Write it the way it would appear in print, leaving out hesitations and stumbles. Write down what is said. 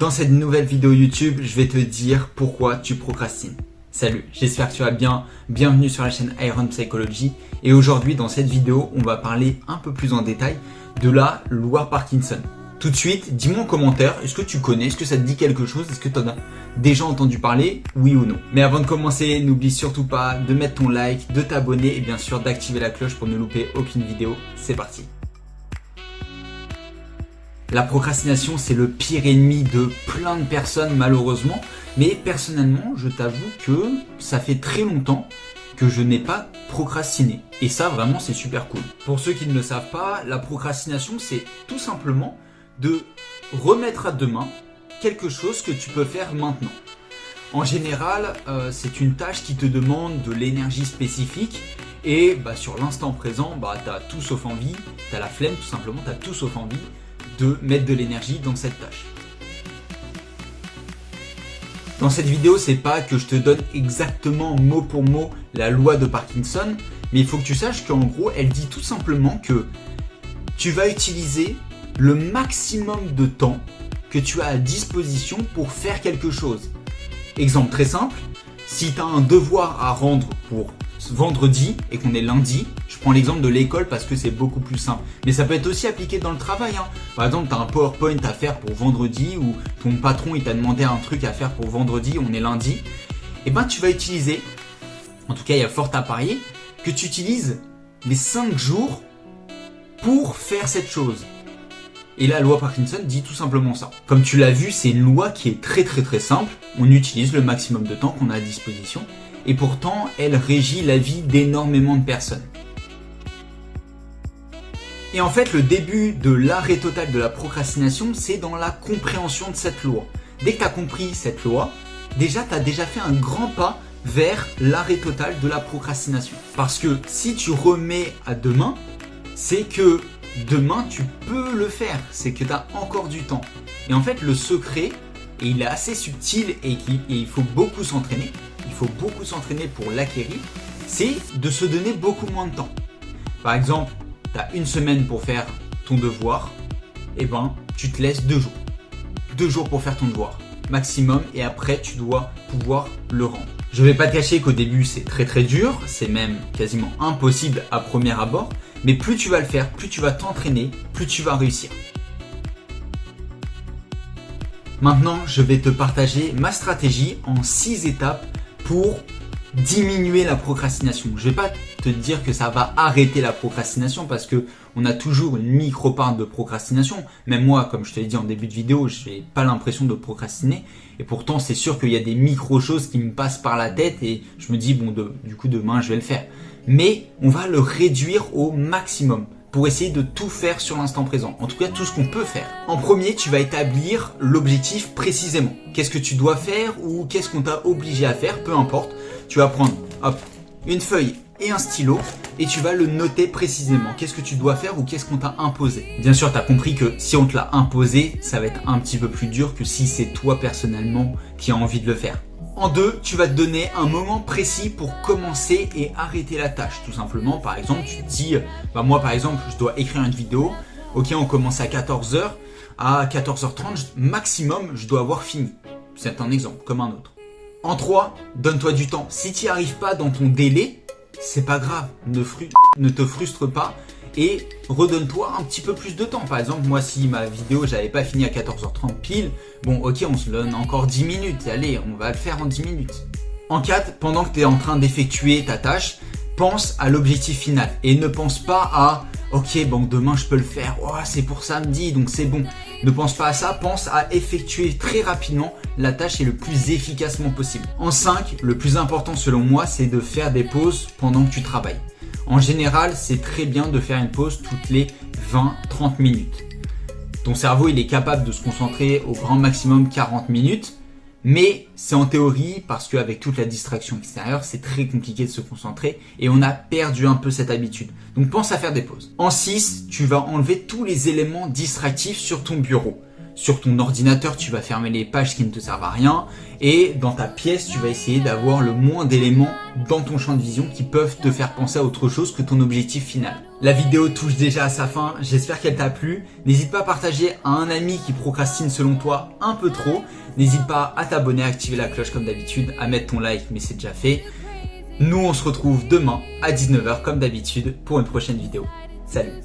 Dans cette nouvelle vidéo YouTube, je vais te dire pourquoi tu procrastines. Salut, j'espère que tu vas bien. Bienvenue sur la chaîne Iron Psychology. Et aujourd'hui, dans cette vidéo, on va parler un peu plus en détail de la loi Parkinson. Tout de suite, dis-moi en commentaire, est-ce que tu connais, est-ce que ça te dit quelque chose, est-ce que tu en as déjà entendu parler, oui ou non. Mais avant de commencer, n'oublie surtout pas de mettre ton like, de t'abonner et bien sûr d'activer la cloche pour ne louper aucune vidéo. C'est parti. La procrastination, c'est le pire ennemi de plein de personnes malheureusement, mais personnellement, je t'avoue que ça fait très longtemps que je n'ai pas procrastiné. Et ça, vraiment, c'est super cool. Pour ceux qui ne le savent pas, la procrastination, c'est tout simplement de remettre à demain quelque chose que tu peux faire maintenant. En général, c'est une tâche qui te demande de l'énergie spécifique et sur l'instant présent, tu as tout sauf envie, tu as la flemme tout simplement, tu as tout sauf envie de mettre de l'énergie dans cette tâche. Dans cette vidéo, c'est pas que je te donne exactement mot pour mot la loi de Parkinson, mais il faut que tu saches qu'en gros, elle dit tout simplement que tu vas utiliser le maximum de temps que tu as à disposition pour faire quelque chose. Exemple très simple, si tu as un devoir à rendre pour vendredi et qu'on est lundi, je prends l'exemple de l'école parce que c'est beaucoup plus simple. Mais ça peut être aussi appliqué dans le travail. Par exemple, tu as un PowerPoint à faire pour vendredi ou ton patron il t'a demandé un truc à faire pour vendredi, on est lundi. Et tu vas utiliser, en tout cas il y a fort à parier, que tu utilises les 5 jours pour faire cette chose. Et la loi Parkinson dit tout simplement ça. Comme tu l'as vu, c'est une loi qui est très simple. On utilise le maximum de temps qu'on a à disposition. Et pourtant, elle régit la vie d'énormément de personnes. Et en fait, le début de l'arrêt total de la procrastination, c'est dans la compréhension de cette loi. Dès que tu as compris cette loi, déjà, tu as déjà fait un grand pas vers l'arrêt total de la procrastination. Parce que si tu remets à demain, c'est que demain, tu peux le faire. C'est que tu as encore du temps. Et en fait, le secret, et il est assez subtil et il faut beaucoup s'entraîner, pour l'acquérir, c'est de se donner beaucoup moins de temps. Par exemple, tu as une semaine pour faire ton devoir, tu te laisses 2 jours. 2 jours pour faire ton devoir, maximum, et après tu dois pouvoir le rendre. Je vais pas te cacher qu'au début c'est très dur, c'est même quasiment impossible à premier abord, mais plus tu vas le faire, plus tu vas t'entraîner, plus tu vas réussir. Maintenant, je vais te partager ma stratégie en 6 étapes pour diminuer la procrastination. Je vais pas te dire que ça va arrêter la procrastination parce que on a toujours une micro-part de procrastination. Même moi, comme je te l'ai dit en début de vidéo, je n'ai pas l'impression de procrastiner. Et pourtant, c'est sûr qu'il y a des micro-choses qui me passent par la tête et je me dis, du coup, demain, je vais le faire. Mais on va le réduire au maximum pour essayer de tout faire sur l'instant présent. En tout cas, tout ce qu'on peut faire. En premier, tu vas établir l'objectif précisément. Qu'est-ce que tu dois faire ou qu'est-ce qu'on t'a obligé à faire, peu importe. Tu vas prendre une feuille et un stylo et tu vas le noter précisément. Qu'est-ce que tu dois faire ou qu'est-ce qu'on t'a imposé. Bien sûr, tu as compris que si on te l'a imposé, ça va être un petit peu plus dur que si c'est toi personnellement qui as envie de le faire. En 2, tu vas te donner un moment précis pour commencer et arrêter la tâche. Tout simplement, par exemple, tu te dis, moi par exemple, je dois écrire une vidéo. Ok, on commence à 14h. À 14h30, maximum, je dois avoir fini. C'est un exemple, comme un autre. En 3, donne-toi du temps. Si tu n'y arrives pas dans ton délai, c'est pas grave. Ne te frustre pas et redonne-toi un petit peu plus de temps. Par exemple, moi, si ma vidéo, j'avais pas fini à 14h30 pile, ok, on se donne encore 10 minutes. Allez, on va le faire en 10 minutes. En 4, pendant que tu es en train d'effectuer ta tâche, pense à l'objectif final et ne pense pas à ok, demain je peux le faire, c'est pour samedi, donc c'est bon. Ne pense pas à ça, pense à effectuer très rapidement la tâche et le plus efficacement possible. En 5, le plus important selon moi, c'est de faire des pauses pendant que tu travailles. En général, c'est très bien de faire une pause toutes les 20-30 minutes. Ton cerveau, il est capable de se concentrer au grand maximum 40 minutes, mais c'est en théorie parce qu'avec toute la distraction extérieure, c'est très compliqué de se concentrer et on a perdu un peu cette habitude. Donc pense à faire des pauses. En 6, tu vas enlever tous les éléments distractifs sur ton bureau. Sur ton ordinateur, tu vas fermer les pages qui ne te servent à rien et dans ta pièce, tu vas essayer d'avoir le moins d'éléments dans ton champ de vision qui peuvent te faire penser à autre chose que ton objectif final. La vidéo touche déjà à sa fin, j'espère qu'elle t'a plu. N'hésite pas à partager à un ami qui procrastine selon toi un peu trop. N'hésite pas à t'abonner, à activer la cloche comme d'habitude, à mettre ton like, mais c'est déjà fait. Nous on se retrouve demain à 19h comme d'habitude pour une prochaine vidéo. Salut!